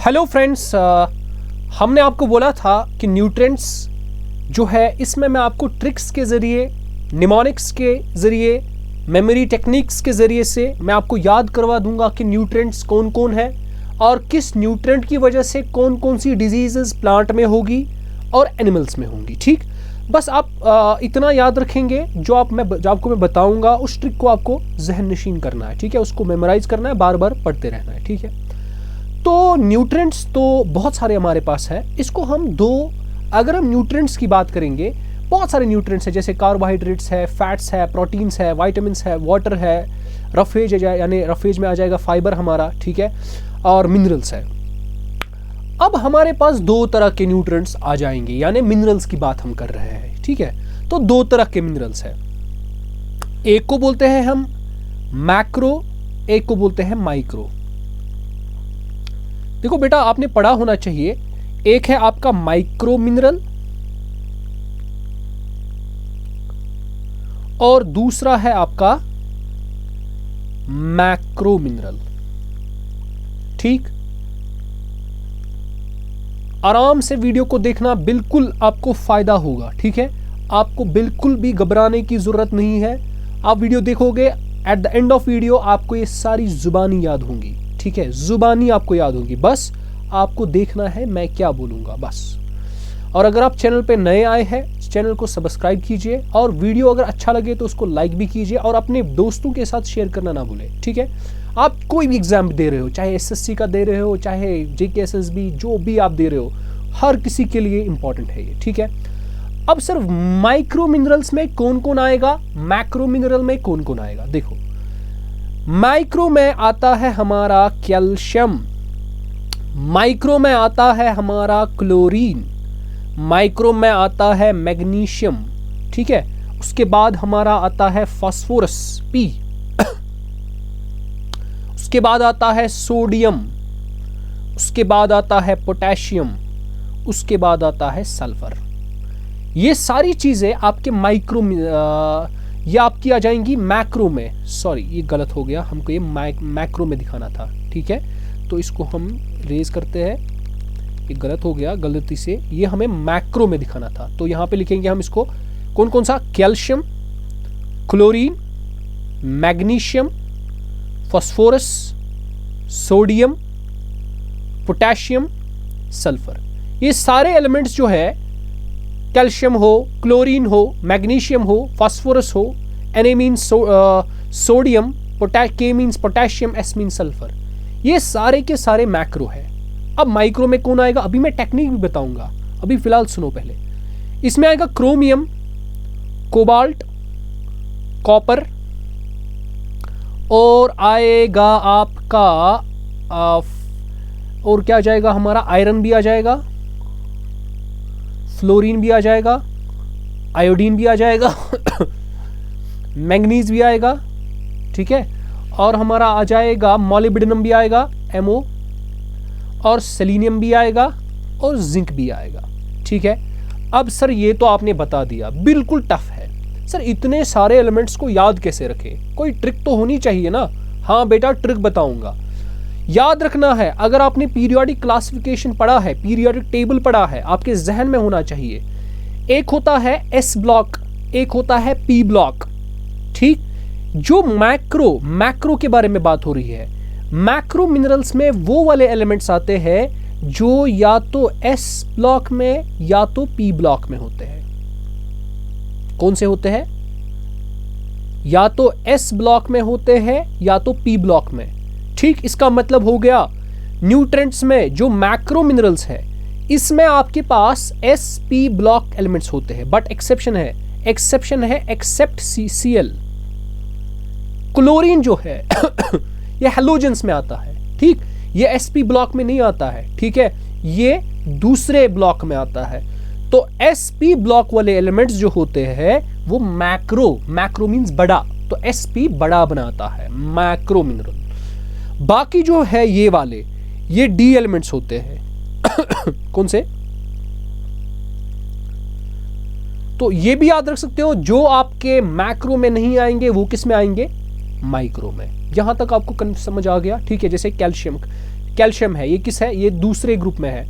Hello friends, हमने आपको बोला था कि न्यूट्रिएंट्स जो है इसमें मैं आपको ट्रिक्स के ज़रिए, निमोनिक्स के ज़रिए, मेमोरी टेक्निक्स के ज़रिए से मैं आपको याद करवा दूंगा कि न्यूट्रिएंट्स कौन कौन है और किस न्यूट्रिएंट की वजह से कौन कौन सी डिजीज़ प्लांट में होगी और एनिमल्स में होंगी। ठीक, बस आप इतना याद रखेंगे जो आपको मैं बताऊंगा, उस ट्रिक को आपको जहन नशीन करना है। ठीक है, उसको मेमोराइज करना है, बार बार पढ़ते रहना है। ठीक है, तो न्यूट्रिएंट्स तो बहुत सारे हमारे पास है। इसको हम अगर हम न्यूट्रिएंट्स की बात करेंगे, बहुत सारे न्यूट्रिएंट्स है, जैसे कार्बोहाइड्रेट्स है, फैट्स है, प्रोटीन्स है, विटामिन्स है, वाटर है, रफेज है, यानी रफेज में आ जाएगा फाइबर हमारा, ठीक है, और मिनरल्स है। अब हमारे पास दो तरह के न्यूट्रिएंट्स आ जाएंगे, यानी मिनरल्स की बात हम कर रहे हैं। ठीक है, तो दो तरह के मिनरल्स है, एक को बोलते हैं हम मैक्रो, एक को बोलते हैं माइक्रो। देखो बेटा, आपने पढ़ा होना चाहिए, एक है आपका माइक्रो मिनरल और दूसरा है आपका मैक्रो मिनरल। ठीक, आराम से वीडियो को देखना, बिल्कुल आपको फायदा होगा। ठीक है, आपको बिल्कुल भी घबराने की जरूरत नहीं है। आप वीडियो देखोगे, at the end of video आपको ये सारी जुबानी याद होंगी। ठीक है, जुबानी आपको याद होगी, बस आपको देखना है मैं क्या बोलूंगा बस। और अगर आप चैनल पे नए आए हैं, चैनल को सब्सक्राइब कीजिए और वीडियो अगर अच्छा लगे तो उसको लाइक भी कीजिए और अपने दोस्तों के साथ शेयर करना ना भूलें। ठीक है, आप कोई भी एग्जाम दे रहे हो, चाहे एसएससी का दे रहे हो, चाहे जेकेएसएसबी, जो भी आप दे रहे हो, हर किसी के लिए इंपॉर्टेंट है ये। ठीक है, अब सिर्फ माइक्रो मिनरल्स में कौन कौन आएगा, मैक्रो मिनरल में कौन कौन आएगा। देखो, माइक्रो में आता है हमारा कैल्शियम, माइक्रो में आता है हमारा क्लोरीन, माइक्रो में आता है मैग्नीशियम। ठीक है, उसके बाद हमारा आता है फास्फोरस पी, उसके बाद आता है सोडियम, उसके बाद आता है पोटेशियम, उसके बाद आता है सल्फर। ये सारी चीजें आपके माइक्रो ये आपकी आ जाएंगी मैक्रो में। सॉरी, ये गलत हो गया, हमको ये मैक्रो में दिखाना था। ठीक है, तो इसको हम रेज करते हैं, ये गलत हो गया गलती से, ये हमें मैक्रो में दिखाना था। तो यहाँ पे लिखेंगे हम इसको, कौन कौन सा, calcium, chlorine, magnesium, phosphorus, sodium, potassium, sulphur. ये सारे एलिमेंट्स जो है, कैल्शियम हो, क्लोरीन हो, मैग्नीशियम हो, फास्फोरस हो, Na means sodium, K means potassium, S means sulphur, ये सारे के सारे मैक्रो है। अब माइक्रो में कौन आएगा, अभी मैं टेक्निक भी बताऊंगा, अभी फिलहाल सुनो पहले। इसमें आएगा क्रोमियम, कोबाल्ट, कॉपर, और आएगा आपका और क्या जाएगा हमारा, आयरन भी आ जाएगा, फ्लोरीन भी आ जाएगा, आयोडीन भी आ जाएगा मैंगनीज भी आएगा। ठीक है, और हमारा आ जाएगा मॉलिब्डेनम भी आएगा, MO, और सेलेनियम भी आएगा और जिंक भी आएगा। ठीक है, अब सर ये तो आपने बता दिया, बिल्कुल टफ है सर, इतने सारे एलिमेंट्स को याद कैसे रखें, कोई ट्रिक तो होनी चाहिए ना। हाँ बेटा, ट्रिक बताऊंगा, याद रखना है। अगर आपने पीरियोडिक क्लासिफिकेशन पढ़ा है, पीरियोडिक टेबल पढ़ा है, आपके जहन में होना चाहिए, एक होता है S ब्लॉक, एक होता है P ब्लॉक। ठीक, जो मैक्रो के बारे में बात हो रही है, मैक्रो मिनरल्स में वो वाले एलिमेंट्स आते हैं जो या तो S ब्लॉक में या तो P ब्लॉक में होते हैं। कौन से होते हैं, या तो S ब्लॉक में होते हैं या तो P ब्लॉक में। ठीक, इसका मतलब हो गया न्यूट्रिएंट्स में जो मैक्रो मिनरल्स है, इसमें आपके पास SP ब्लॉक एलिमेंट्स होते हैं, बट एक्सेप्शन है एक्सेप्ट Cl। क्लोरीन जो है ये हैलोजेंस में आता है। ठीक, ये SP ब्लॉक में नहीं आता है। ठीक है, ये दूसरे ब्लॉक में आता है। तो SP ब्लॉक वाले एलिमेंट्स जो होते हैं वो मैक्रो मींस बड़ा, तो SP बड़ा बनाता है मैक्रो मिनरल। बाकी जो है ये वाले, ये D एलिमेंट्स होते हैं कौन से, तो ये भी याद रख सकते हो, जो आपके मैक्रो में नहीं आएंगे वो किस में आएंगे, माइक्रो में। यहां तक आपको समझ आ गया। ठीक है, जैसे कैल्शियम, कैल्शियम है, ये किस है, ये दूसरे ग्रुप में है।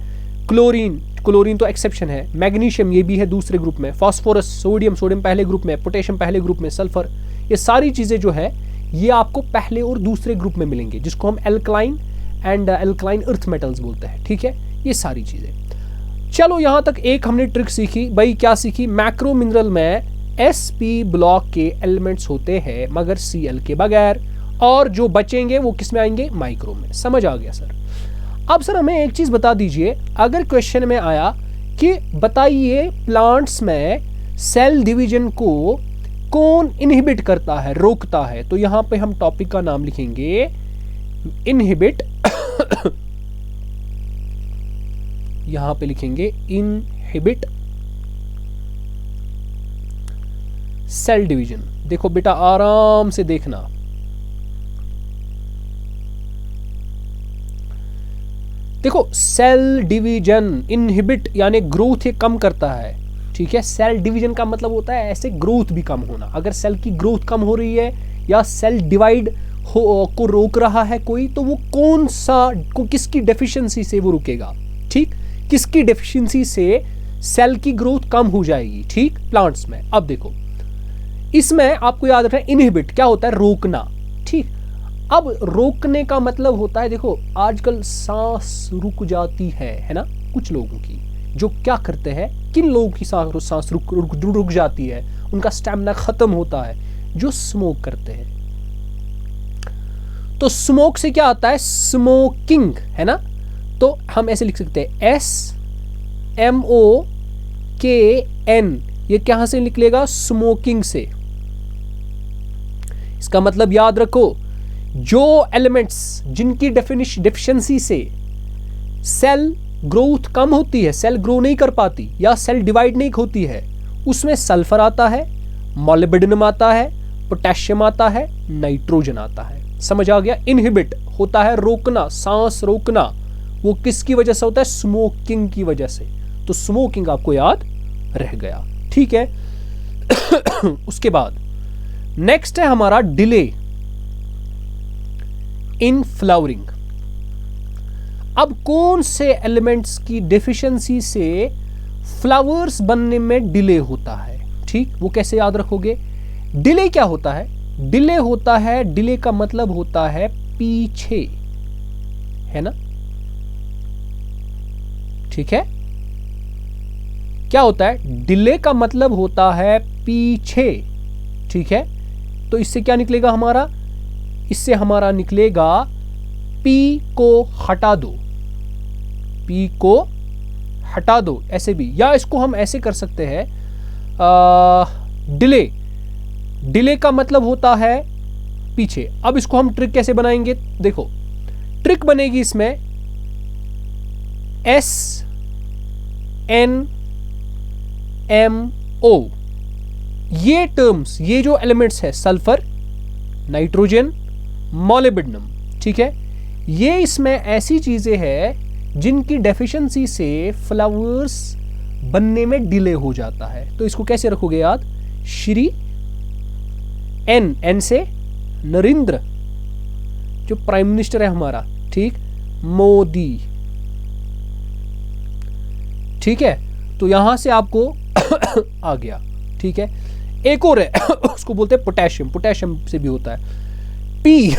क्लोरीन तो एक्सेप्शन है। मैग्नीशियम ये भी है दूसरे ग्रुप में। फास्फोरस, सोडियम पहले ग्रुप में, पोटेशियम पहले ग्रुप में, सल्फर, ये सारी चीज़ें जो है ये आपको पहले और दूसरे ग्रुप में मिलेंगे, जिसको हम alkaline and alkaline earth metals बोलते हैं। ठीक है, ये सारी चीज़ें। चलो यहाँ तक एक हमने ट्रिक सीखी। भाई क्या सीखी? मैक्रो मिनरल में sp ब्लॉक के एलिमेंट्स होते हैं मगर Cl के बगैर, और जो बचेंगे वो किस में आएंगे? माइक्रो में। समझ आ गया सर? अब सर हमें एक चीज़ बता दीजिए, अगर क्वेश्चन में आया कि बताइए प्लांट्स में सेल डिवीजन को कौन इनहिबिट करता है, रोकता है, तो यहाँ पे हम टॉपिक का नाम लिखेंगे इनहिबिट यहाँ पे लिखेंगे इनहिबिट सेल डिवीजन। देखो बेटा आराम से देखना, देखो सेल डिवीजन इनहिबिट यानी ग्रोथ ये कम करता है। ठीक है, सेल डिवीजन का मतलब होता है ऐसे ग्रोथ भी कम होना। अगर सेल की ग्रोथ कम हो रही है या सेल डिवाइड को रोक रहा है कोई, तो वो कौन सा किसकी डेफिशिएंसी से वो रुकेगा? ठीक, किसकी डेफिशिएंसी से सेल की ग्रोथ कम हो जाएगी? ठीक, प्लांट्स में। अब देखो इसमें आपको याद रखना इनहिबिट क्या होता है? रोकना। ठीक, अब रोकने का मतलब होता है, देखो आजकल सांस रुक जाती है ना कुछ लोगों की, जो क्या करते हैं, किन लोगों की सांस रुक जाती है, उनका स्टैमिना खत्म होता है, जो स्मोक करते हैं। तो स्मोक से क्या आता है? स्मोकिंग, है ना? तो हम ऐसे लिख सकते हैं SMOKN, ये कहां से निकलेगा? स्मोकिंग से। इसका मतलब याद रखो, जो एलिमेंट्स जिनकी डेफिशिएंसी से सेल ग्रोथ कम होती है, सेल ग्रो नहीं कर पाती या सेल डिवाइड नहीं होती है, उसमें सल्फर आता है, मॉलिब्डेनम आता है, पोटेशियम आता है, नाइट्रोजन आता है। समझ आ गया? इनहिबिट होता है रोकना, सांस रोकना। वो किसकी वजह से होता है? स्मोकिंग की वजह से। तो स्मोकिंग आपको याद रह गया। ठीक है उसके बाद नेक्स्ट है हमारा डिले इन फ्लावरिंग। अब कौन से एलिमेंट्स की डेफिशिएंसी से फ्लावर्स बनने में डिले होता है? ठीक, वो कैसे याद रखोगे? डिले क्या होता है? डिले होता है, डिले का मतलब होता है पीछे, है ना? ठीक है, क्या होता है? डिले का मतलब होता है पीछे। ठीक है, तो इससे क्या निकलेगा हमारा? इससे हमारा निकलेगा P को हटा दो, P को हटा दो, ऐसे भी, या इसको हम ऐसे कर सकते हैं, डिले का मतलब होता है पीछे। अब इसको हम ट्रिक कैसे बनाएंगे? देखो ट्रिक बनेगी इसमें SNMO, ये टर्म्स, ये जो एलिमेंट्स है सल्फर, नाइट्रोजन, मॉलिब्डेनम, ठीक है, ये इसमें ऐसी चीजें हैं जिनकी डेफिशिएंसी से फ्लावर्स बनने में डिले हो जाता है। तो इसको कैसे रखोगे याद? श्री एन से नरेंद्र जो प्राइम मिनिस्टर है हमारा, ठीक, मोदी। ठीक है, तो यहां से आपको आ गया। ठीक है, एक और है उसको बोलते हैं पोटेशियम, पोटेशियम से भी होता है पी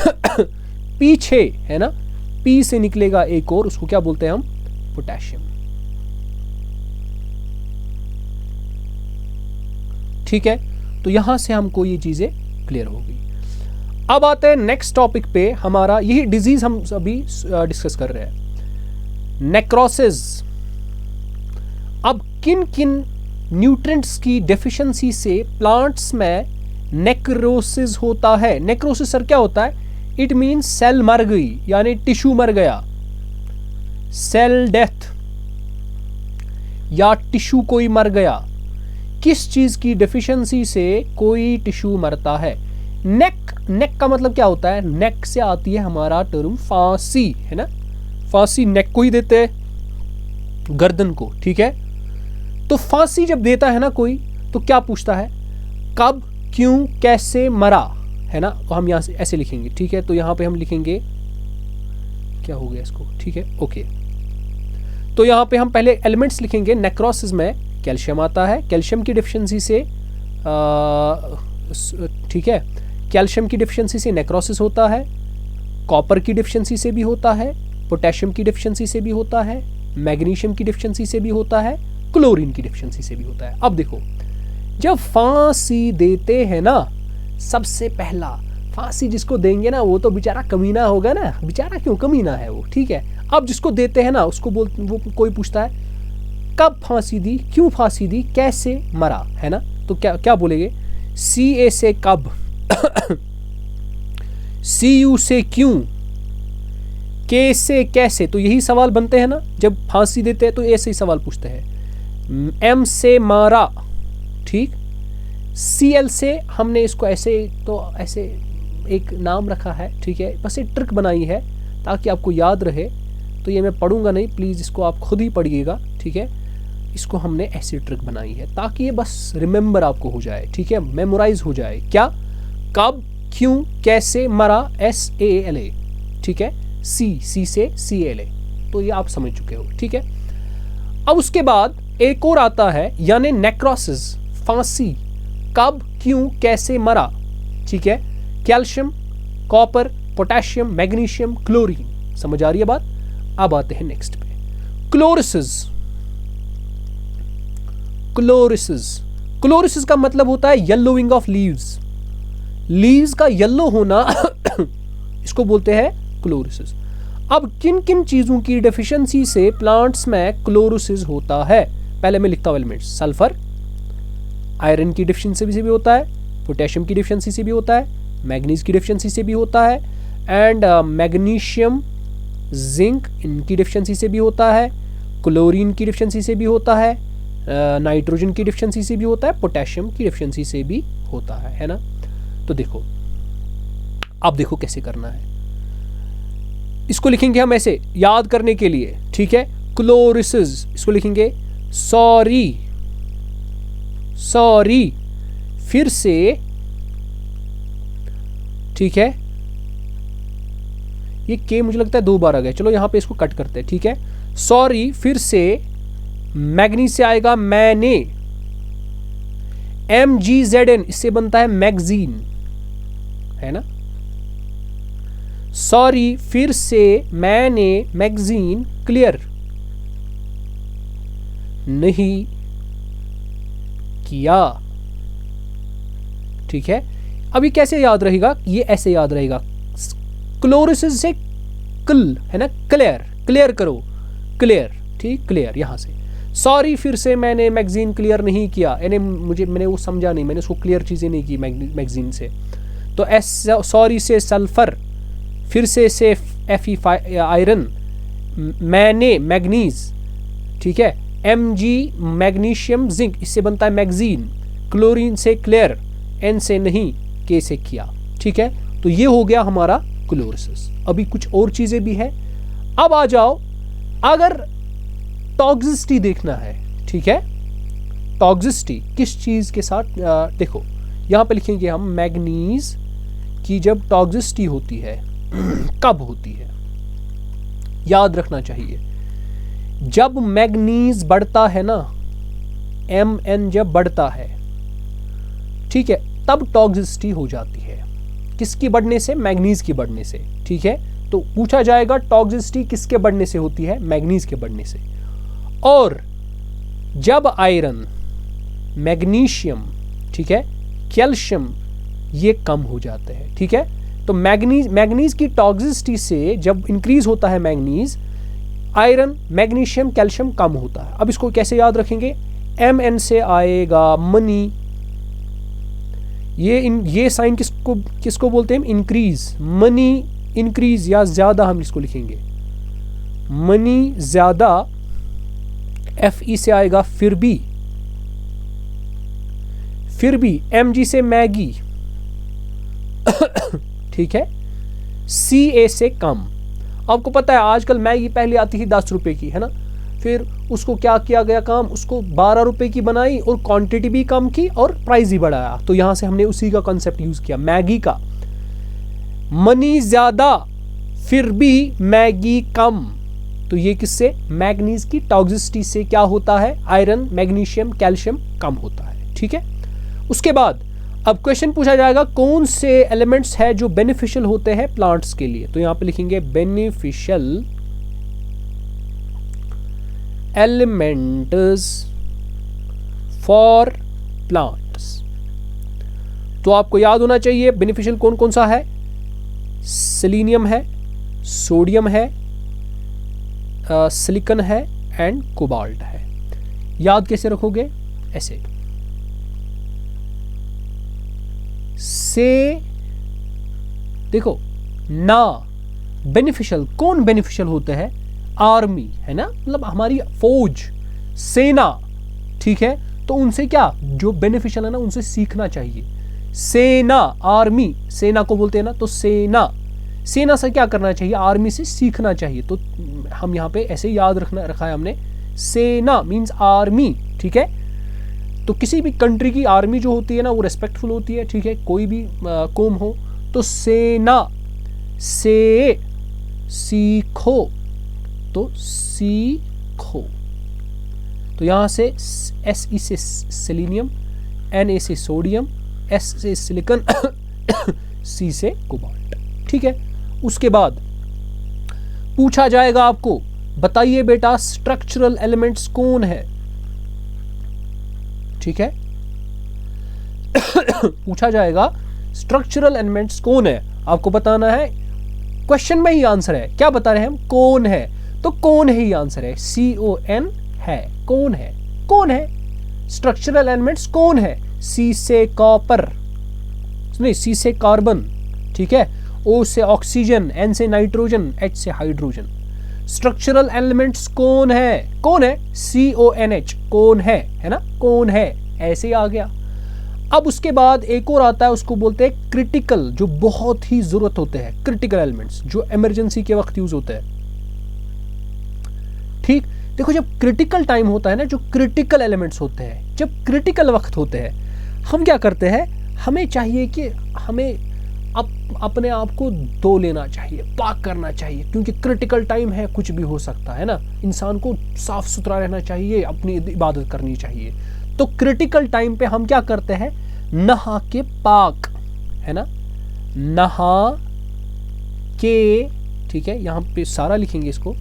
पीछे, है ना? पी से निकलेगा एक और, उसको क्या बोलते हैं हम? पोटेशियम। ठीक है, तो यहां से हमको ये चीजें क्लियर हो गई। अब आते हैं नेक्स्ट टॉपिक पे, हमारा यही डिजीज हम अभी डिस्कस कर रहे हैं, नेक्रोसिस। अब किन किन न्यूट्रिएंट्स की डेफिशिएंसी से प्लांट्स में नेक्रोसिस होता है? नेक्रोसिस सर क्या होता है? इट मीन्स सेल मर गई, यानी टिश्यू मर गया, सेल डेथ, या टिश्यू कोई मर गया। किस चीज की डेफिशिएंसी से कोई टिश्यू मरता है? नेक का मतलब क्या होता है? नेक से आती है हमारा टर्म फांसी, है ना? फांसी नेक को ही देते हैं, गर्दन को। ठीक है, तो फांसी जब देता है ना कोई, तो क्या पूछता है? कब, क्यों, कैसे मरा, है ना? तो हम यहां से ऐसे लिखेंगे। ठीक है, तो यहां पे हम लिखेंगे क्या हो गया इसको, ठीक है ओके। तो यहाँ पे हम पहले एलिमेंट्स लिखेंगे। नेक्रोसिस में कैल्शियम आता है, कैल्शियम की डिफिशियंसी से ठीक है, कैल्शियम की डिफिशियंसी से नेक्रोसिस होता है, कॉपर की डिफिशियंसी से भी होता है, पोटेशियम की डिफिशियंसी से भी होता है, मैग्नीशियम की डिफिशियंसी से भी होता है, क्लोरीन की डिफिशियंसी से भी होता है। अब देखो, जब फांसी देते हैं ना, सबसे पहला फांसी जिसको देंगे ना वो तो बेचारा कमीना होगा ना, बेचारा क्यों कमीना है वो, ठीक है। अब जिसको देते हैं ना उसको वो कोई पूछता है कब फांसी दी, क्यों फांसी दी, कैसे मरा, है ना। तो क्या क्या बोलेंगे, CA से कब, CU से क्यों, K से कैसे। तो यही सवाल बनते हैं ना, जब फांसी देते हैं तो ऐसे ही सवाल पूछते हैं। M से मारा, ठीक। CL से हमने इसको ऐसे तो ऐसे एक नाम रखा है, ठीक है, बस एक ट्रिक बनाई है ताकि आपको याद रहे। तो ये मैं पढ़ूंगा नहीं, प्लीज़ इसको आप खुद ही पढ़िएगा, ठीक है। इसको हमने ऐसी ट्रिक बनाई है ताकि ये बस रिमेंबर आपको हो जाए, ठीक है, मेमोराइज हो जाए। क्या, कब, क्यों, कैसे, मरा, SALA, ठीक है, C से CLA, तो ये आप समझ चुके हो, ठीक है। अब उसके बाद एक और आता है, यानी नेक्रोसिस, फांसी, कब, क्यों, कैसे मरा, ठीक है। Calcium, copper, potassium, magnesium, chlorine, समझ आ रही है बात। अब आते हैं नेक्स्ट पे, क्लोरोसिस। क्लोरोसिस, क्लोरोसिस का मतलब होता है येलोइंग ऑफ लीव्स, लीव्स का येलो होना इसको बोलते हैं क्लोरोसिस। अब किन किन चीजों की डेफिशिएंसी से प्लांट्स में क्लोरोसिस होता है, पहले मैं लिखता हूं एलिमेंट्स। सल्फर, आयरन की डिफिशिएंसी से भी होता है, पोटेशियम की डिफिशिएंसी से भी होता है, मैग्नीज की डिफिशिएंसी से भी होता है, एंड मैग्नीशियम, जिंक, इनकी डिफिशिएंसी से भी होता है, क्लोरीन की डिफिशिएंसी से भी होता है, नाइट्रोजन की डिफिशिएंसी से भी होता है, पोटेशियम की डिफिशिएंसी से भी होता है ना। तो देखो, अब देखो कैसे करना है, इसको लिखेंगे हम ऐसे याद करने के लिए, ठीक है। क्लोरोसिस, इसको लिखेंगे सॉरी, फिर से, ठीक है। ये के मुझे लगता है 2 बार आ गया, चलो यहां पे इसको कट करते हैं, ठीक है। सॉरी, फिर से मैग्नीज से आएगा मैंने, MGZN, इससे बनता है मैगजीन, है ना। सॉरी, फिर से मैंने मैगजीन क्लियर नहीं किया, ठीक है। अभी कैसे याद रहेगा, ये ऐसे याद रहेगा, क्लोरोसिस से क्ल, है ना, क्लियर करो, क्लियर, ठीक, क्लियर यहां से। सॉरी, फिर से मैंने मैगजीन क्लियर नहीं किया, यानी मैंने वो समझा नहीं, मैंने उसको क्लियर चीजें नहीं की मैगजीन से। तो सॉरी से सल्फर, फिर से Fe आयरन, मैंने मैग्नीज, ठीक है, Mg मैग्नीशियम, जिंक, इससे बनता है मैगजीन, क्लोरीन से क्लियर, N से नहीं, K से किया, ठीक है। तो ये हो गया हमारा क्लोरोसिस। अभी कुछ और चीजें भी है। अब आ जाओ, अगर टॉक्सिसिटी देखना है, ठीक है, टॉक्सिसिटी किस चीज के साथ, देखो यहां पे लिखेंगे हम मैग्नीज की जब टॉक्सिसिटी होती है कब होती है, याद रखना चाहिए। जब मैग्नीज बढ़ता है ना, Mn जब बढ़ता है, ठीक है, तब टॉक्सिसिटी हो जाती है। किसकी बढ़ने से, मैग्नीज की बढ़ने से, ठीक है। तो पूछा जाएगा टॉक्सिसिटी किसके बढ़ने से होती है, मैग्नीज के बढ़ने से। और जब आयरन, मैग्नीशियम, ठीक है, कैल्शियम, ये कम हो जाते हैं, ठीक है। तो मैग्नीज की टॉक्सिसिटी से जब इंक्रीज होता है मैग्नीज, आयरन, मैग्नीशियम, कैल्शियम कम होता है। अब इसको कैसे याद रखेंगे, Mn से आएगा मनी, ये साइन किसको बोलते हैं, इंक्रीज, मनी इंक्रीज या ज्यादा, हम इसको लिखेंगे मनी ज्यादा। Fe से आएगा फिर भी, Mg से मैगी, ठीक है, Ca से कम। आपको पता है आजकल मैगी पहले आती थी 10 रुपए की, है ना, फिर उसको क्या किया गया काम, उसको 12 रुपए की बनाई और क्वांटिटी भी कम की और प्राइस भी बढ़ाया। तो यहां से हमने उसी का कॉन्सेप्ट यूज किया, मैगी का। मनी ज्यादा फिर भी मैगी कम, तो ये किससे, मैग्नीज की टॉक्सिसिटी से क्या होता है, आयरन, मैग्नीशियम, कैल्शियम कम होता है। ठीक है, उसके बाद अब क्वेश्चन पूछा जाएगा कौन से एलिमेंट्स है जो बेनिफिशियल होते हैं प्लांट्स के लिए, तो यहां पे लिखेंगे बेनिफिशियल एलिमेंट्स फॉर प्लांट्स। तो आपको याद होना चाहिए बेनिफिशियल कौन कौन सा है, सेलेनियम है, सोडियम है, सिलिकॉन है एंड कोबाल्ट है। याद कैसे रखोगे, ऐसे से देखो ना, बेनिफिशियल कौन बेनिफिशियल होते हैं, आर्मी है ना, मतलब हमारी फौज, सेना। ठीक है, तो उनसे क्या जो बेनिफिशियल है ना उनसे सीखना चाहिए। सेना, आर्मी, सेना को बोलते हैं ना, तो सेना, सेना से क्या करना चाहिए, आर्मी से सीखना चाहिए। तो हम यहाँ पे ऐसे याद रखा है हमने, सेना मींस आर्मी। ठीक है, तो किसी भी कंट्री की आर्मी जो होती है ना वो रेस्पेक्टफुल होती है। ठीक है, कोई भी कौम हो, तो सेना से सीखो, तो सीखो। तो यहां से SE से सेलेनियम, Na से सोडियम, S से सिलिकॉन, C से कोबाल्ट। ठीक है, उसके बाद पूछा जाएगा आपको, बताइए बेटा स्ट्रक्चरल एलिमेंट्स कौन है। ठीक है, पूछा जाएगा स्ट्रक्चरल एलिमेंट्स कौन है, आपको बताना है। क्वेश्चन में ही आंसर है, क्या बता रहे हैं हम, कौन है, तो कौन है ही आंसर है, CON है, कौन है, कौन है स्ट्रक्चरल एलिमेंट्स कौन है। C से कॉपर, नहीं C से कार्बन, ठीक है, O से ऑक्सीजन, N से नाइट्रोजन, H से हाइड्रोजन। स्ट्रक्चरल एलिमेंट्स कौन है, कौन है, CONH, कौन है ना, कौन है, ऐसे ही आ गया। अब उसके बाद एक और आता है, उसको बोलते हैं क्रिटिकल, जो बहुत ही जरूरत होते हैं, क्रिटिकल एलिमेंट्स जो इमरजेंसी के वक्त यूज होते हैं। ठीक, देखो जब क्रिटिकल टाइम होता है ना, जो क्रिटिकल एलिमेंट्स होते हैं, जब क्रिटिकल वक्त होते हैं, हम क्या करते हैं, हमें चाहिए कि हमें अपने आप को धो लेना चाहिए, पाक करना चाहिए, क्योंकि क्रिटिकल टाइम है, कुछ भी हो सकता है ना, इंसान को साफ सुथरा रहना चाहिए, अपनी इबादत करनी चाहिए। तो क्रिटिकल टाइम पे हम क्या करते हैं, नहा के पाक, है ना, नहा के, ठीक है, यहां पे सारा लिखेंगे इसको,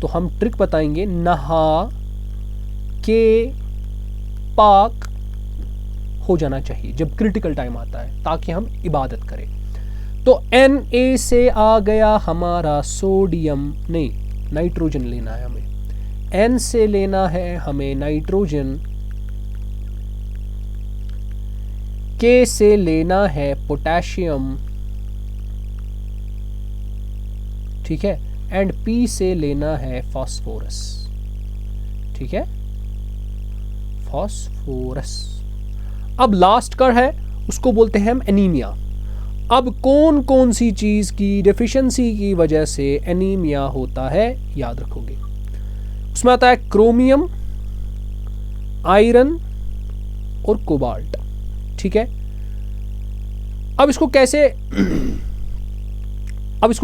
तो हम ट्रिक बताएंगे, नहा के पाक हो जाना चाहिए जब क्रिटिकल टाइम आता है, ताकि हम इबादत करें। तो Na से आ गया हमारा सोडियम, नहीं नाइट्रोजन लेना है हमें, N से लेना है हमें नाइट्रोजन, K से लेना है पोटेशियम, ठीक है, एंड P से लेना है फास्फोरस। ठीक है, फास्फोरस। अब लास्ट का है, उसको बोलते हैं हम एनीमिया। अब कौन कौन सी चीज की डेफिशिएंसी की वजह से एनीमिया होता है, याद रखोगे, उसमें आता है क्रोमियम, आयरन और कोबाल्ट। ठीक है, अब इसको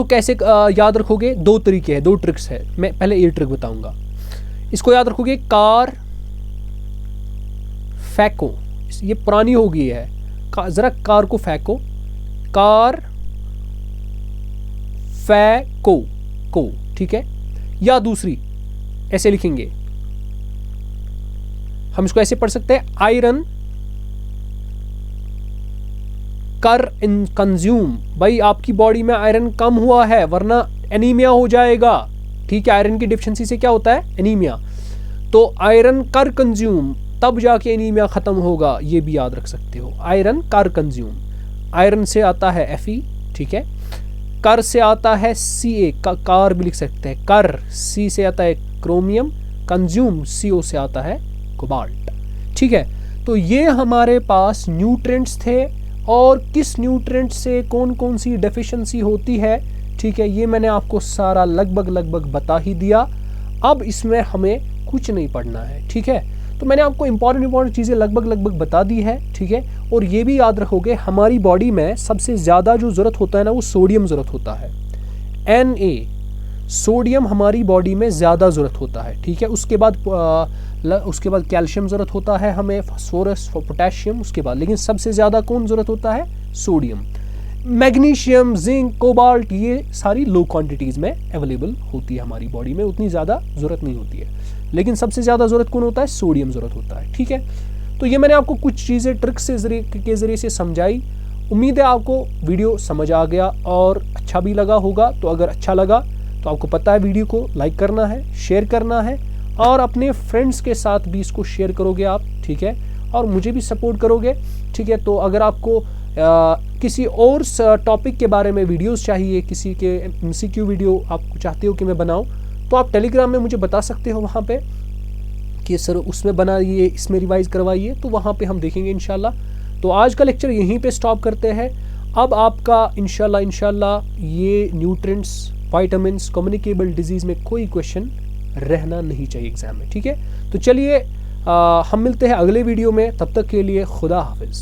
कैसे याद रखोगे, दो तरीके हैं, दो ट्रिक्स है, मैं पहले ये ट्रिक बताऊंगा। इसको याद रखोगे, कार फेंको, ये पुरानी हो गई है, जरा कार को फेंको, कार फेंको को, ठीक है, या दूसरी ऐसे लिखेंगे, हम इसको ऐसे पढ़ सकते हैं, आयरन कर इन कंज्यूम, भाई आपकी बॉडी में आयरन कम हुआ है वरना एनीमिया हो जाएगा। ठीक है, आयरन की डिफिशिएंसी से क्या होता है, एनीमिया। तो आयरन कर कंज्यूम, तब जाके एनीमिया खत्म होगा, ये भी याद रख सकते हो, आयरन कर कंज्यूम। आयरन से आता है Fe, ठीक है, कर से आता है Ca, कार भी लिख सकते हैं, कर, C से आता है क्रोमियम, कंज्यूम CO से आता है कोबाल्ट। ठीक है, तो ये हमारे पास न्यूट्रिएंट्स थे, और किस न्यूट्रिएंट से कौन कौन सी डेफिशिएंसी होती है, ठीक है, ये मैंने आपको सारा लगभग बता ही दिया। अब इसमें हमें कुछ नहीं पढ़ना है। ठीक है, तो मैंने आपको इंपॉर्टेंट चीज़ें लगभग बता दी है। ठीक है, और ये भी याद रखोगे, हमारी बॉडी में सबसे ज़्यादा जो ज़रूरत होता है ना, वो सोडियम ज़रूरत होता है। Na, सोडियम हमारी बॉडी में ज़्यादा ज़रूरत होता है, ठीक है। उसके बाद कैल्शियम ज़रूरत होता है हमें, फास्फोरस, पोटेशियम, उसके बाद लेकिन सबसे ज़्यादा कौन ज़रूरत होता है? सोडियम। मैग्नीशियम, जिंक, कोबाल्ट, ये सारी लो क्वांटिटीज़ में अवेलेबल होती है हमारी बॉडी में, उतनी ज़्यादा ज़रूरत नहीं होती है, लेकिन सबसे ज़्यादा ज़रूरत कौन होता है? सोडियम ज़रूरत होता है, ठीक है। तो ये मैंने आपको कुछ चीज़ें ट्रिक्स के ज़रिए से समझाई। उम्मीद है आपको वीडियो समझ आ गया और अच्छा भी लगा होगा। तो अगर अच्छा लगा तो आपको पता है वीडियो को लाइक करना है, शेयर करना है और अपने फ्रेंड्स के साथ भी इसको शेयर करोगे आप, ठीक है, और मुझे भी सपोर्ट करोगे, ठीक है। तो अगर आपको किसी और टॉपिक के बारे में वीडियोस चाहिए, किसी के MCQ वीडियो आप चाहते हो कि मैं बनाऊं, तो आप टेलीग्राम में मुझे बता सकते हो वहाँ पे कि सर उसमें बनाइए, इसमें रिवाइज़ करवाइए, तो वहाँ पे हम देखेंगे इंशाल्लाह। तो आज का लेक्चर यहीं पे स्टॉप करते हैं। अब आपका इंशाल्लाह ये न्यूट्रिएंट्स, विटामिन्स, कम्युनिकेबल डिजीज़ में कोई क्वेश्चन रहना नहीं चाहिए एग्जाम में, ठीक है। तो चलिए हम मिलते हैं अगले वीडियो में, तब तक के लिए खुदा हाफिज़।